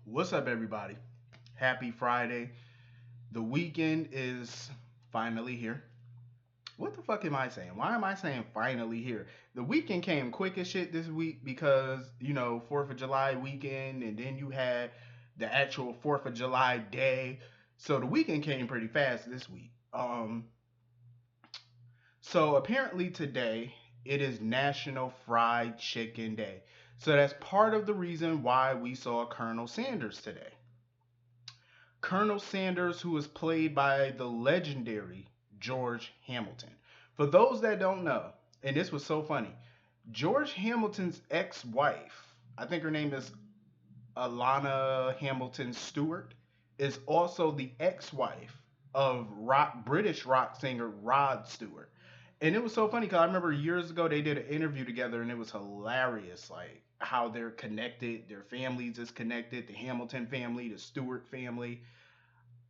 What's up, everybody? Happy Friday. The weekend is finally here. What the fuck am I saying? Why am I saying finally here? The weekend came quick as shit this week because, 4th of July weekend, and then you had the actual 4th of July day. So the weekend came pretty fast this week. So apparently today it is National Fried Chicken Day. So that's part of the reason why we saw Colonel Sanders today. Colonel Sanders, who is played by the legendary George Hamilton. For those that don't know, and this was so funny, George Hamilton's ex wife, I think her name is Alana Hamilton Stewart, is also the ex wife of British rock singer Rod Stewart. And it was so funny because I remember years ago they did an interview together and it was hilarious, like how they're connected, their families is connected, the Hamilton family, the Stewart family.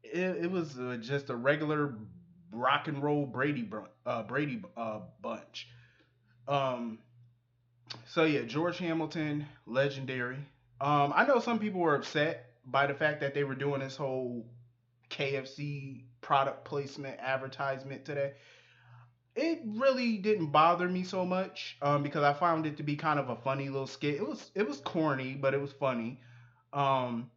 It was just a regular rock and roll Brady bunch. Um, so yeah, George Hamilton, legendary. I know some people were upset by the fact that they were doing this whole KFC product placement advertisement today. It really didn't bother me so much because I found it to be kind of a funny little skit. It was corny, but it was funny. Um,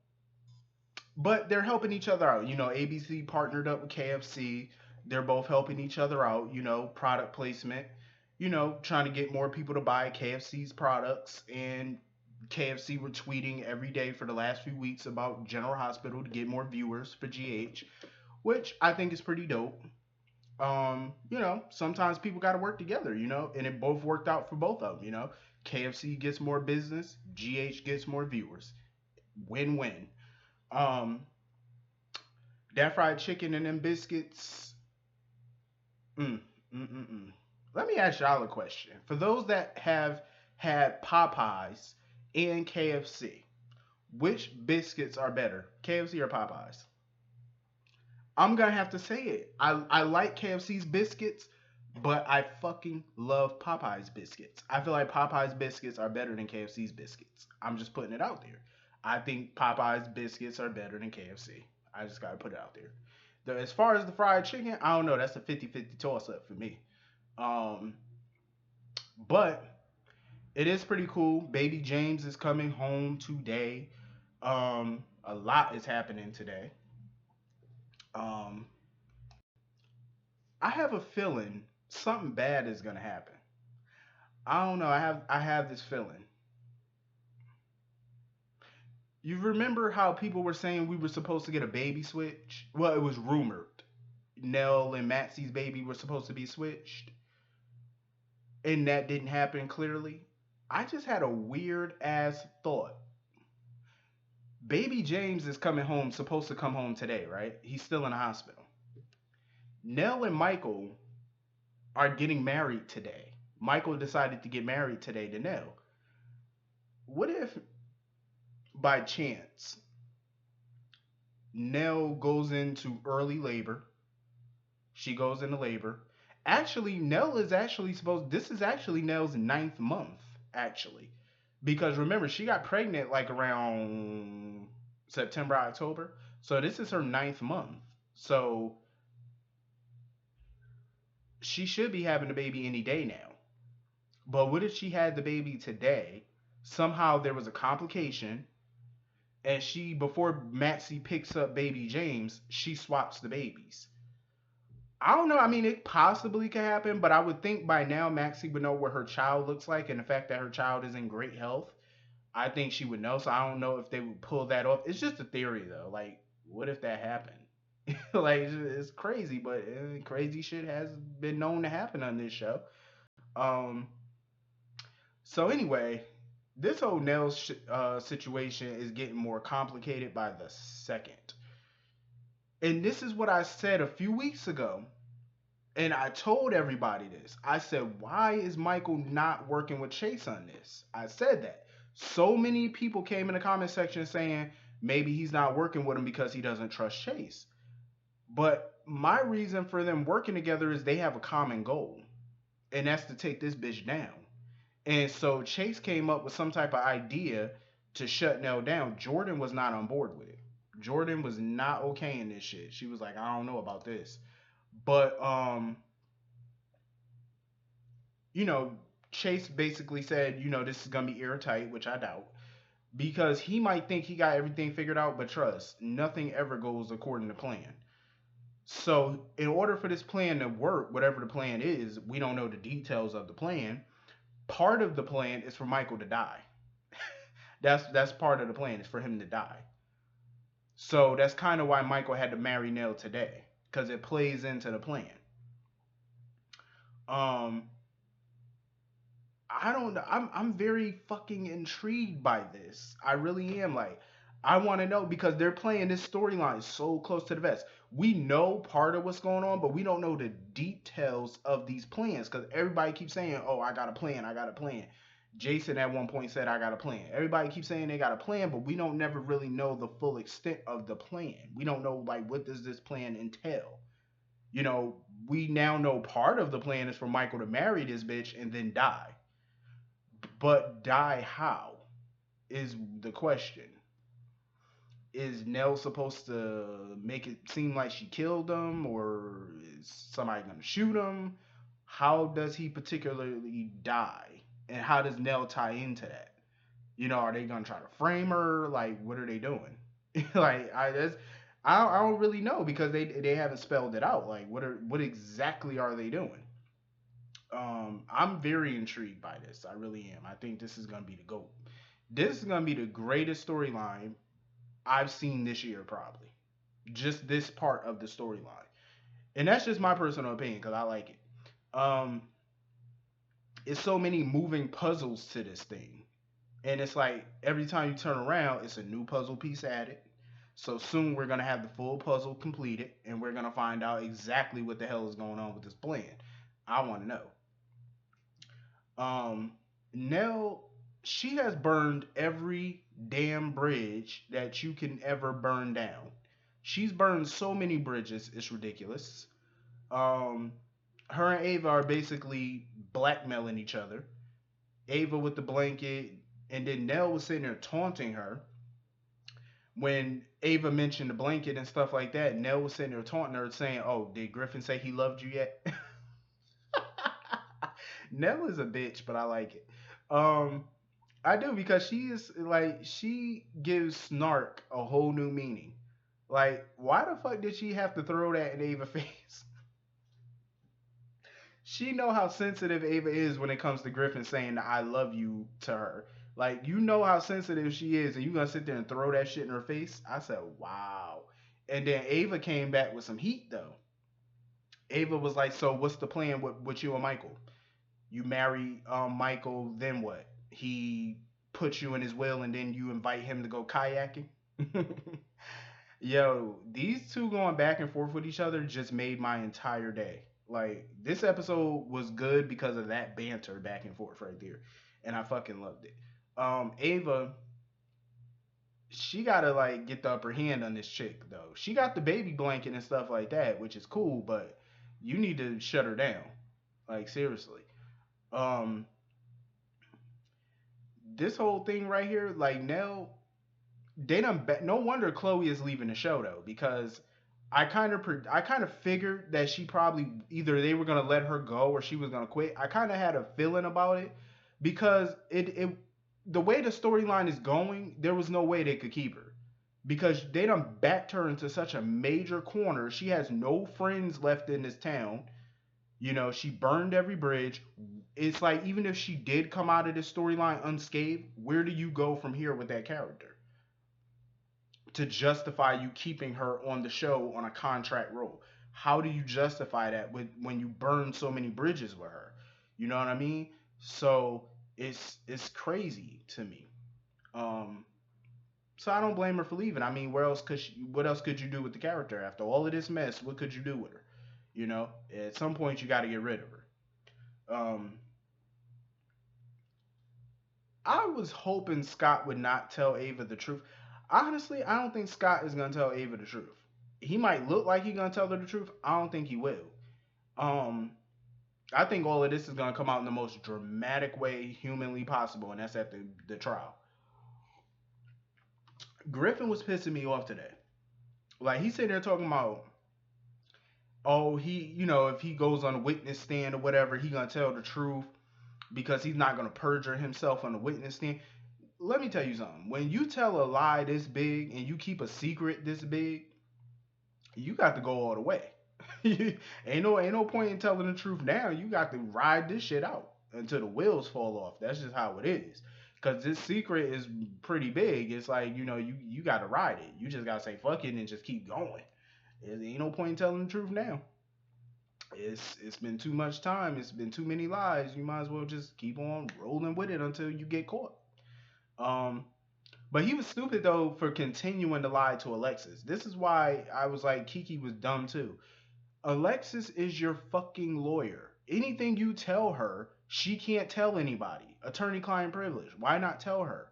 but they're helping each other out. ABC partnered up with KFC. They're both helping each other out. Product placement. Trying to get more people to buy KFC's products. And KFC were tweeting every day for the last few weeks about General Hospital to get more viewers for GH, which I think is pretty dope. Sometimes people got to work together, and it both worked out for both of them. KFC gets more business, GH gets more viewers. Win win. Um, that fried chicken and them biscuits. Mm, mm. Let me ask y'all a question. For those that have had Popeyes and KFC, which biscuits are better, KFC or Popeyes? I'm gonna have to say it. I like KFC's biscuits, but I fucking love Popeyes biscuits. I feel like Popeyes biscuits are better than KFC's biscuits. I'm just putting it out there. I think Popeyes biscuits are better than KFC. I just gotta put it out there. As far as the fried chicken, I don't know. That's a 50-50 toss up for me. Um, but it is pretty cool. Baby James is coming home today. A lot is happening today. Um, I have a feeling something bad is gonna happen. I don't know. I have this feeling. You remember how people were saying we were supposed to get a baby switch? Well, it was rumored. Nell and Maxie's baby were supposed to be switched, and that didn't happen clearly. I just had a weird ass thought. Baby James is coming home, supposed to come home today, right? He's still in the hospital. Nell and Michael are getting married today. Michael decided to get married today to Nell. What if by chance Nell goes into early labor? She goes into labor. Actually, Nell is actually supposed. This is actually Nell's ninth month, actually, because remember she got pregnant like around September, October. So this is her ninth month. So she should be having the baby any day now. But what if she had the baby today? Somehow there was a complication, and she before Maxie picks up baby James, she swaps the babies. I don't know. I mean, it possibly could happen, but I would think by now Maxie would know what her child looks like and the fact that her child is in great health. I think she would know. So I don't know if they would pull that off. It's just a theory, though. Like, what if that happened? Like, it's crazy, but crazy shit has been known to happen on this show. Um. So anyway, this whole situation is getting more complicated by the second. And this is what I said a few weeks ago. And I told everybody this. I said, why is Michael not working with Chase on this? I said that. So many people came in the comment section saying maybe he's not working with him because he doesn't trust Chase. But my reason for them working together is they have a common goal, and that's to take this bitch down. And so Chase came up with some type of idea to shut Nell down. Jordan was not on board with it. Jordan was not okay in this shit. She was like, I don't know about this. But you know, Chase basically said, this is gonna be airtight, which I doubt. Because he might think he got everything figured out, but trust, nothing ever goes according to plan. So, in order for this plan to work, whatever the plan is, we don't know the details of the plan. Part of the plan is for Michael to die. That's part of the plan is for him to die. So that's kind of why Michael had to marry Nell today, because it plays into the plan. Um, I don't know. I'm very fucking intrigued by this. I really am. Like, I want to know because they're playing this storyline so close to the vest. We know part of what's going on, but we don't know the details of these plans because everybody keeps saying, "Oh, I got a plan. I got a plan." Jason at one point said, "I got a plan." Everybody keeps saying they got a plan, but we don't never really know the full extent of the plan. We don't know like what does this plan entail. You know, we now know part of the plan is for Michael to marry this bitch and then die. But die how is the question. Is Nell supposed to make it seem like she killed him, or is somebody gonna shoot him? How does he particularly die, and how does Nell tie into that? Are they gonna try to frame her? Like, what are they doing? like, I don't really know because they haven't spelled it out. Like, what exactly are they doing? I'm very intrigued by this. I really am. I think this is gonna be the goat. This is gonna be the greatest storyline I've seen this year, probably. Just this part of the storyline, and that's just my personal opinion because I like it. It's so many moving puzzles to this thing, and it's like every time you turn around, it's a new puzzle piece added. So soon we're gonna have the full puzzle completed, and we're gonna find out exactly what the hell is going on with this plan. I want to know. Um, Nell, she has burned every damn bridge that you can ever burn down. She's burned so many bridges, it's ridiculous. Um, her and Ava are basically blackmailing each other. Ava with the blanket, and then Nell was sitting there taunting her. When Ava mentioned the blanket and stuff like that, Nell was sitting there taunting her, saying, "Oh, did Griffin say he loved you yet?" Nell is a bitch, but I like it. Um, I do because she is like she gives snark a whole new meaning. Like, why the fuck did she have to throw that in Ava's face? She know how sensitive Ava is when it comes to Griffin saying "I love you" to her. Like, you know how sensitive she is, and you gonna sit there and throw that shit in her face? I said, wow. And then Ava came back with some heat though. Ava was like, "So what's the plan with you and Michael? You marry Michael, then what? He puts you in his will, and then you invite him to go kayaking." Yo, these two going back and forth with each other just made my entire day. Like, this episode was good because of that banter back and forth right there, and I fucking loved it. Ava, she gotta like get the upper hand on this chick though. She got the baby blanket and stuff like that, which is cool, but you need to shut her down. Like, seriously. Um, this whole thing right here, like Nell, they done. No wonder Chloe is leaving the show though, because I kind of figured that she probably either they were gonna let her go or she was gonna quit. I kind of had a feeling about it because it the way the storyline is going, there was no way they could keep her because they done backed her into such a major corner. She has no friends left in this town. She burned every bridge. It's like even if she did come out of this storyline unscathed, where do you go from here with that character to justify you keeping her on the show on a contract role? How do you justify that when you burn so many bridges with her? You know what I mean? So it's crazy to me. Um, so I don't blame her for leaving. I mean, what else could you do with the character after all of this mess? What could you do with her? At some point you got to get rid of her. I was hoping Scott would not tell Ava the truth. Honestly, I don't think Scott is gonna tell Ava the truth. He might look like he's gonna tell her the truth. I don't think he will. Um, I think all of this is gonna come out in the most dramatic way humanly possible, and that's at the trial. Griffin was pissing me off today. Like he's sitting there talking about, oh, if he goes on a witness stand or whatever, he gonna tell the truth because he's not gonna perjure himself on the witness stand. Let me tell you something. When you tell a lie this big and you keep a secret this big, you got to go all the way. Ain't no point in telling the truth now. You got to ride this shit out until the wheels fall off. That's just how it is. Cause this secret is pretty big. It's like you got to ride it. You just gotta say fuck it and just keep going. There ain't no point in telling the truth now. It's been too much time. It's been too many lies. You might as well just keep on rolling with it until you get caught. Um, but he was stupid though for continuing to lie to Alexis. This is why I was like Kiki was dumb too. Alexis is your fucking lawyer. Anything you tell her, she can't tell anybody. Attorney client privilege. Why not tell her?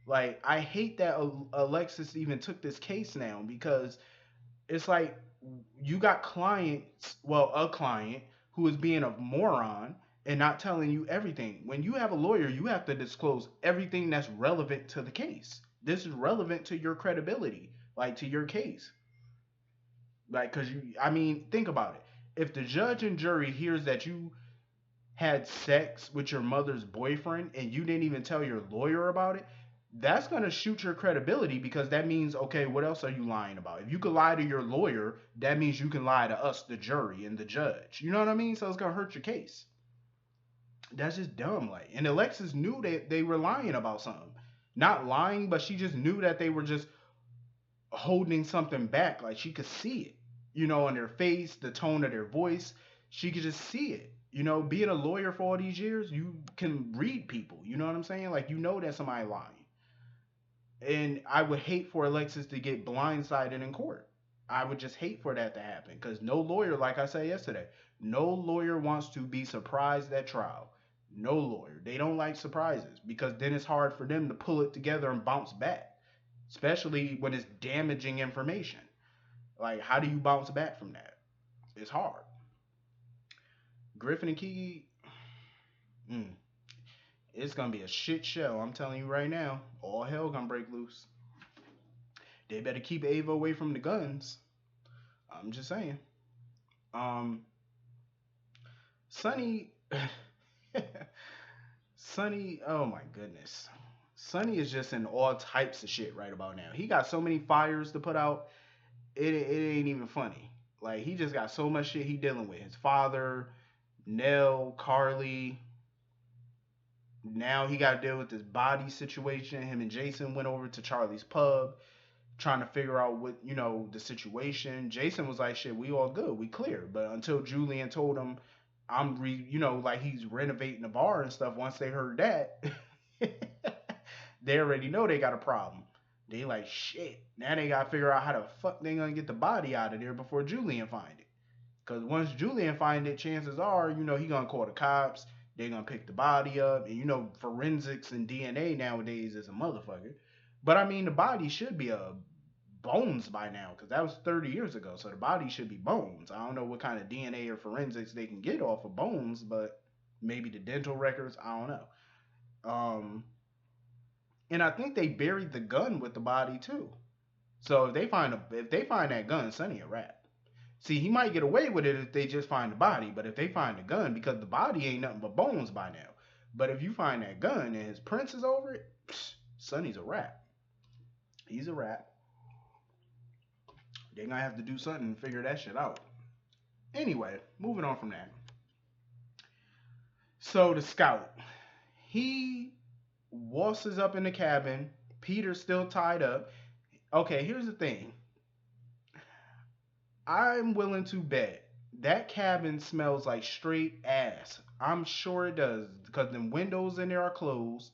Like I hate that Alexis even took this case now because it's like you got clients, well, a client who is being a moron and not telling you everything. When you have a lawyer, you have to disclose everything that's relevant to the case. This is relevant to your credibility, like to your case. Like, cause I mean, think about it. If the judge and jury hears that you had sex with your mother's boyfriend and you didn't even tell your lawyer about it, that's going to shoot your credibility because that means, okay, what else are you lying about? If you could lie to your lawyer, that means you can lie to us, the jury, and the judge. You know what I mean? So it's going to hurt your case. That's just dumb. Like, and Alexis knew that they were lying about something. Not lying, but she just knew that they were just holding something back. Like, she could see it, on their face, the tone of their voice. She could just see it. Being a lawyer for all these years, you can read people. You know what I'm saying? Like, that somebody lying. And I would hate for Alexis to get blindsided in court. I would just hate for that to happen because no lawyer, like I said yesterday, no lawyer wants to be surprised at trial. No lawyer. They don't like surprises because then it's hard for them to pull it together and bounce back, especially when it's damaging information. Like, how do you bounce back from that? It's hard. Griffin and Kiki, mm, it's gonna be a shit show. I'm telling you right now. All hell gonna break loose. They better keep Ava away from the guns. I'm just saying. Um, Sonny, Sonny. Oh my goodness, Sonny is just in all types of shit right about now. He got so many fires to put out. It ain't even funny. Like he just got so much shit he dealing with. His father, Nell, Carly. Now he got to deal with this body situation. Him and Jason went over to Charlie's pub trying to figure out what the situation. Jason was like, "Shit, we all good, we clear." But until Julian told him, like he's renovating the bar and stuff. Once they heard that, they already know they got a problem. They like shit. Now they gotta figure out how the fuck they gonna get the body out of there before Julian find it. Cause once Julian find it, chances are, he gonna call the cops. They gonna pick the body up, and forensics and DNA nowadays is a motherfucker. But I mean, the body should be a bones by now, because that was 30 years ago. So the body should be bones. I don't know what kind of DNA or forensics they can get off of bones, but maybe the dental records. I don't know. And I think they buried the gun with the body too. So if they find that gun, Sonny a rat. See, he might get away with it if they just find the body, but if they find the gun, because the body ain't nothing but bones by now. But if you find that gun and his prints is over it, Sonny's a rat. He's a rat. They're gonna have to do something to figure that shit out. Anyway, moving on from that. So the scout, he wasses up in the cabin. Peter's still tied up. Okay, here's the thing. I'm willing to bet that cabin smells like straight ass. I'm sure it does because the windows in there are closed.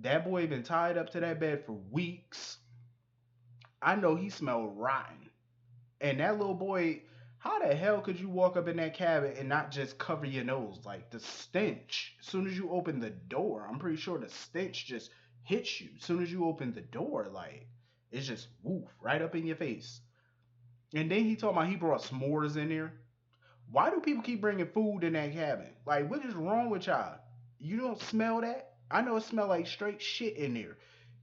That boy been tied up to that bed for weeks. I know he smelled rotten. And that little boy, how the hell could you walk up in that cabin and not just cover your nose? Like the stench, as soon as you open the door, I'm pretty sure the stench just hits you. As soon as you open the door, like it's just woof right up in your face. And then he told me he brought s'mores in there. Why do people keep bringing food in that cabin? Like, what is wrong with y'all? You don't smell that? I know it smell like straight shit in there.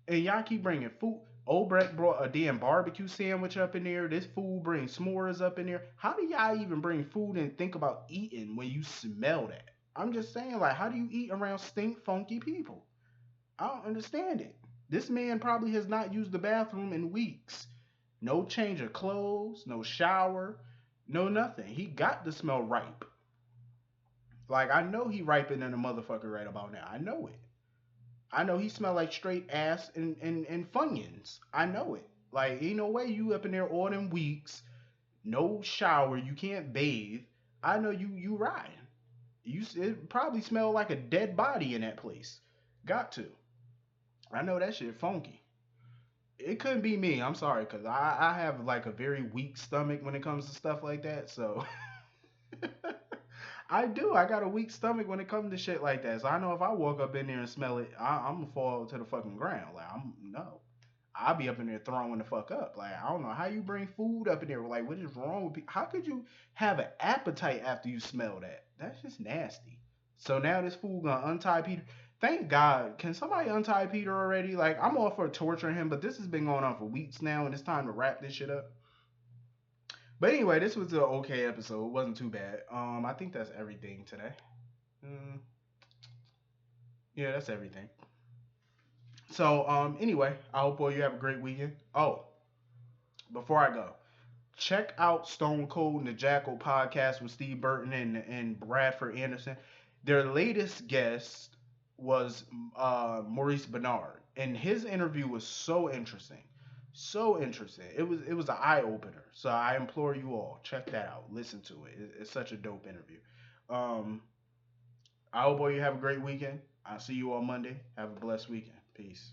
And y'all keep bringing food. Obrecht brought a damn barbecue sandwich up in there. This fool brings s'mores up in there. How do y'all even bring food and think about eating when you smell that? I'm just saying, like, how do you eat around stink, funky people? I don't understand it. This man probably has not used the bathroom in weeks. No change of clothes, no shower, no nothing. He got to smell ripe. Like, I know he ripened in a motherfucker right about now. I know it. I know he smell like straight ass and funyuns. I know it. Like, ain't no way you up in there all them weeks, no shower, you can't bathe. I know you riding. It probably smell like a dead body in that place. Got to. I know that shit funky. It couldn't be me. I'm sorry, cause I have like a very weak stomach when it comes to stuff like that. So I do. I got a weak stomach when it comes to shit like that. So I know if I walk up in there and smell it, I'm gonna fall to the fucking ground. Like I'm no. I'll be up in there throwing the fuck up. Like I don't know how you bring food up in there. Like what is wrong with people? How could you have an appetite after you smell that? That's just nasty. So now this fool gonna untie Peter. Thank God. Can somebody untie Peter already? Like I'm all for torturing him, but this has been going on for weeks now, and it's time to wrap this shit up. But anyway, this was an okay episode. It wasn't too bad. I think that's everything today. Mm, yeah, that's everything. So anyway, I hope all you have a great weekend. Oh, before I go, check out Stone Cold and the Jackal podcast with Steve Burton and Bradford Anderson. Their latest guest was Maurice Bernard, and his interview was so interesting, so interesting. It was an eye opener. So I implore you all check that out, listen to it. It's such a dope interview. Um, I hope all you have a great weekend. I'll see you on Monday. Have a blessed weekend. Peace.